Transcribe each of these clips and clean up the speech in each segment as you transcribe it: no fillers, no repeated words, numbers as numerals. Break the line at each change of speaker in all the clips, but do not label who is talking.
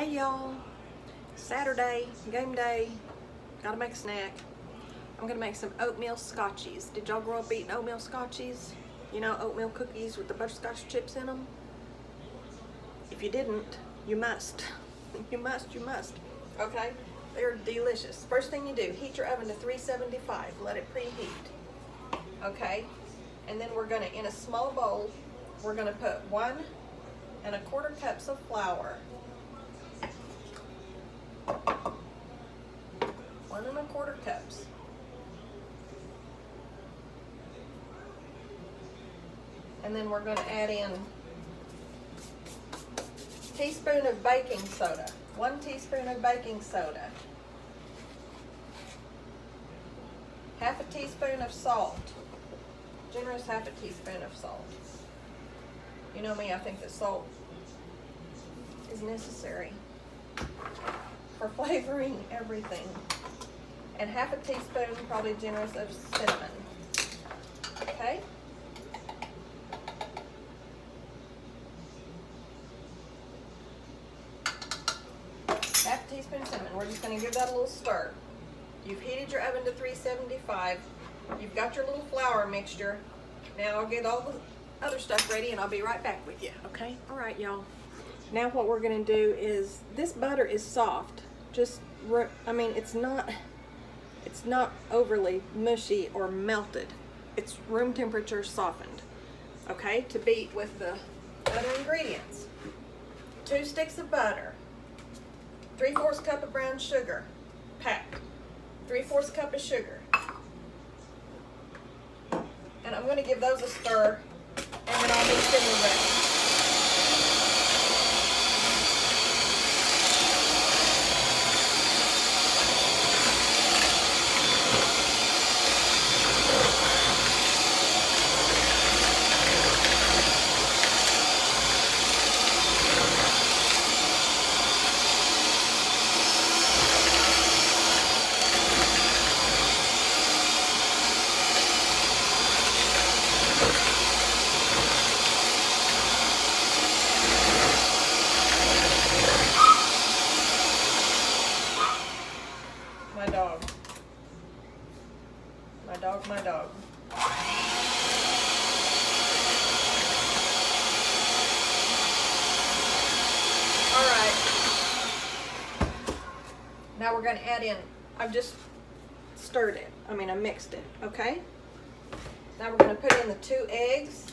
Hey y'all, Saturday, game day, gotta make a snack. I'm gonna make some oatmeal scotchies. Did y'all grow up eating oatmeal scotchies? You know, oatmeal cookies with the butterscotch chips in them? If you didn't, you must. You must. Okay? They're delicious. First thing you do, heat your oven to 375. Let it preheat. Okay? And then we're gonna, in a small bowl, we're gonna put 1 1/4 cups of flour. 1 1/4 cups. And then we're going to add in a teaspoon of baking soda. 1 teaspoon of baking soda. 1/2 teaspoon of salt. Generous 1/2 teaspoon of salt. You know me, I think that salt is necessary for flavoring everything. And 1/2 teaspoon, probably generous, of cinnamon. Okay? Half teaspoon cinnamon. We're just going to give that a little stir. You've heated your oven to 375. You've got your little flour mixture. Now I'll get all the other stuff ready and I'll be right back with you. Okay? All right, y'all. Now what we're going to do is, this butter is soft. It's not overly mushy or melted. It's room temperature softened. Okay? To beat with the other ingredients. 2 sticks of butter. 3/4 cup of brown sugar, packed. 3/4 cup of sugar. And I'm going to give those a stir, and then I'll mix in the rest. My dog. All right. Now we're going to add in, I've just stirred it. I mixed it, okay? Now we're going to put in the 2 eggs.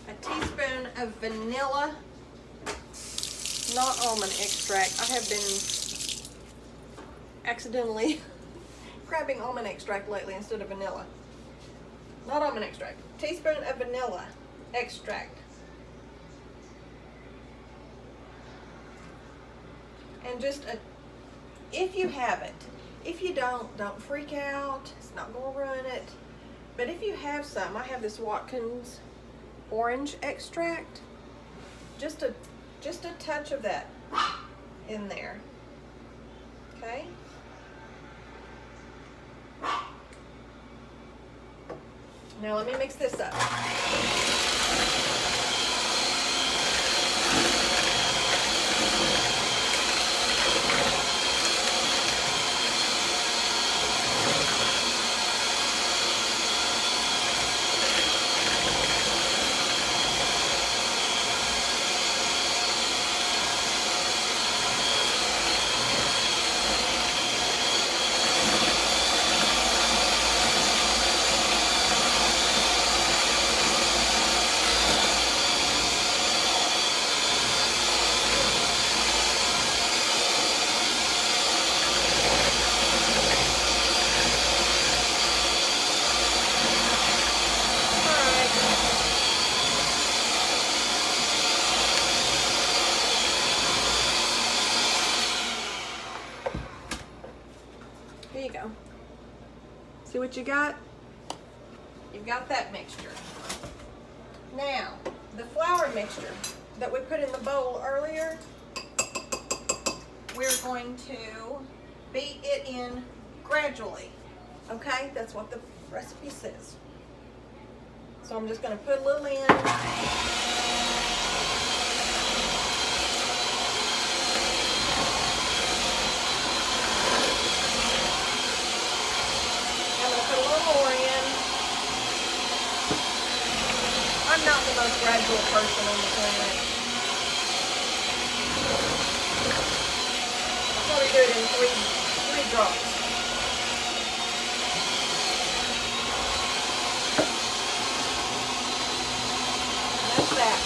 A teaspoon of vanilla. Not almond extract. I have been accidentally grabbing almond extract lately instead of vanilla. Not almond extract. Teaspoon of vanilla extract. And just if you have it. If you don't freak out. It's not going to ruin it. But if you have some, I have this Watkins orange extract. Just a touch of that in there. Okay? Now let me mix this up. Here you go. See what you got? You've got that mixture. Now, the flour mixture that we put in the bowl earlier, we're going to beat it in gradually, Okay, that's what the recipe says. So I'm just going to put a little in. I'm not the most gradual person on the planet. I'll probably do it in three drops. That's that.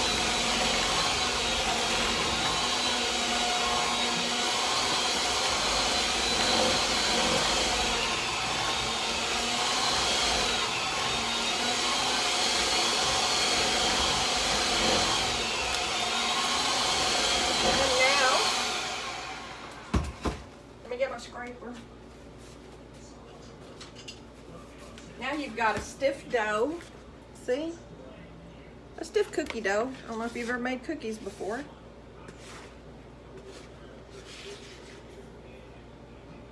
Scraper. Now you've got a stiff dough. See? A stiff cookie dough. I don't know if you've ever made cookies before.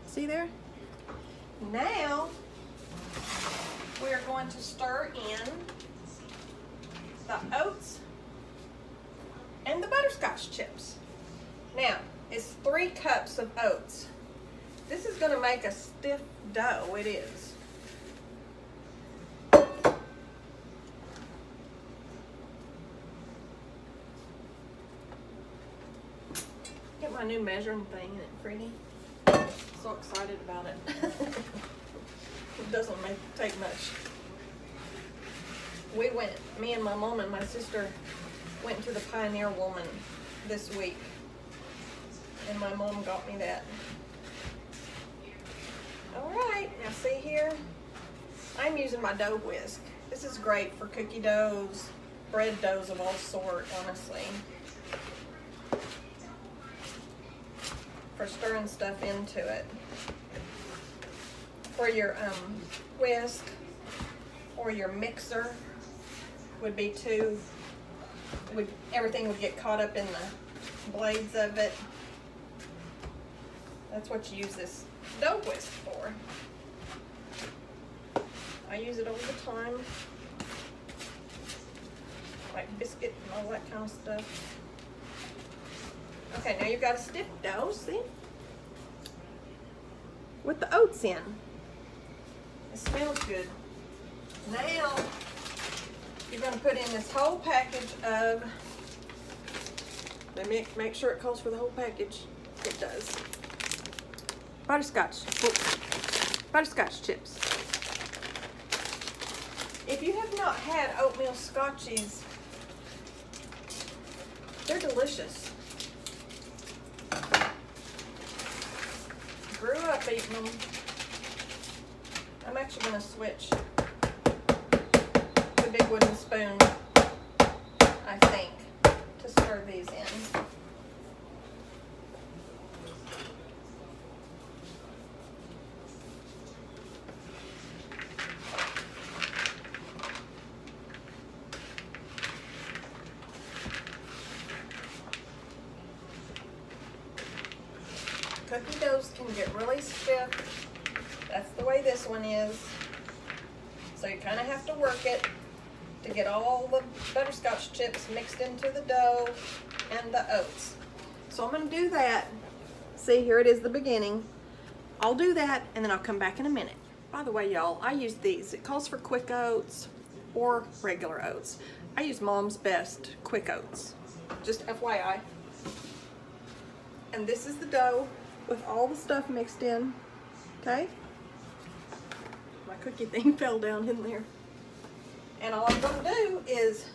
See there? Now we are going to stir in the oats and the butterscotch chips. Now, it's 3 cups of oats. This is going to make a stiff dough, it is. Get my new measuring thing, isn't it pretty? So excited about it. It doesn't take much. Me and my mom and my sister went to the Pioneer Woman this week. And my mom got me that. Alright, now see here, I'm using my dough whisk. This is great for cookie doughs, bread doughs of all sorts, honestly. For stirring stuff into it. For your whisk or your mixer would be too, everything would get caught up in the blades of it. That's what you use this dough whisk for. I use it all the time, like biscuit and all that kind of stuff. Okay, now you've got a stiff dough, see? With the oats in. It smells good. Now, you're going to put in this whole package of, let me make sure it calls for the whole package. It does. Butterscotch chips. If you have not had oatmeal scotchies, they're delicious. Grew up eating them. I'm actually going to switch the big wooden spoon, I think, to stir these in. Cookie doughs can get really stiff. That's the way this one is. So you kind of have to work it to get all the butterscotch chips mixed into the dough and the oats. So I'm going to do that. See, here it is, the beginning. I'll do that and then I'll come back in a minute. By the way, y'all, I use these. It calls for quick oats or regular oats. I use Mom's Best quick oats. Just FYI. And this is the dough with all the stuff mixed in, okay? My cookie thing fell down in there. And all I'm gonna do is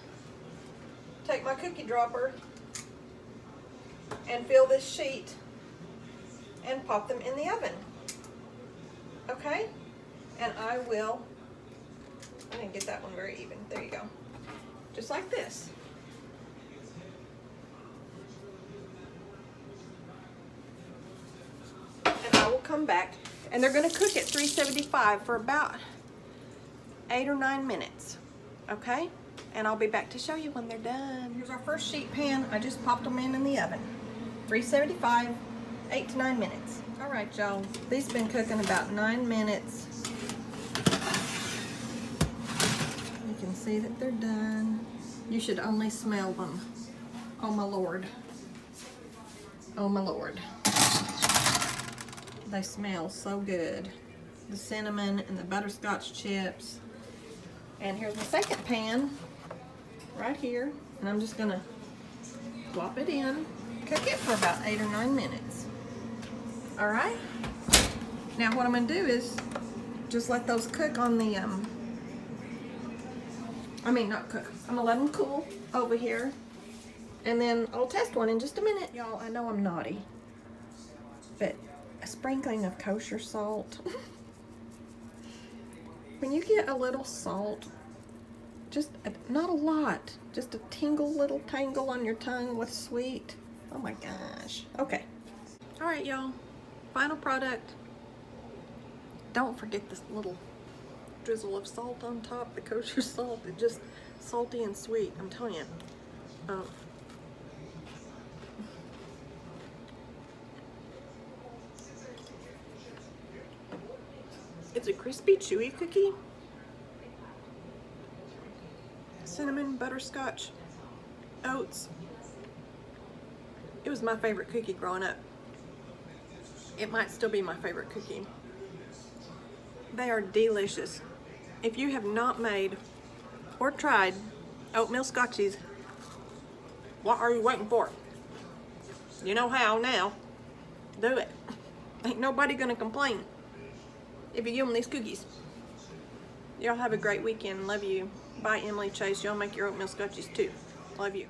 take my cookie dropper and fill this sheet and pop them in the oven, okay? And I didn't get that one very even. There you go. Just like this. I will come back and they're going to cook at 375 for about 8 or 9 minutes, okay? And I'll be back to show you when they're done. Here's our first sheet pan. I just popped them in the oven. 375, 8 to 9 minutes. All right, y'all. These have been cooking about 9 minutes. see that they're done. You should only smell them. Oh my Lord. Oh my Lord. They smell so good. The cinnamon and the butterscotch chips. And here's my second pan right here. And I'm just gonna plop it in. Cook it for about 8 or 9 minutes. All right? Now what I'm gonna do is just let those cook on the, not cook. I'm gonna let them cool over here. And then I'll test one in just a minute. Y'all, I know I'm naughty, but a sprinkling of kosher salt. When you get a little salt, not a lot, just a little tangle on your tongue with sweet. Oh my gosh. Okay. All right, y'all. Final product. Don't forget this little drizzle of salt on top, the kosher salt. It's just salty and sweet, I'm telling you. It's a crispy, chewy cookie. Cinnamon, butterscotch, oats. It was my favorite cookie growing up. It might still be my favorite cookie. They are delicious. If you have not made or tried Oatmeal Scotchies, what are you waiting for? You know how now. Do it. Ain't nobody gonna complain if you give them these cookies. Y'all have a great weekend. Love you. Bye, Emily Chase. Y'all make your Oatmeal Scotchies too. Love you.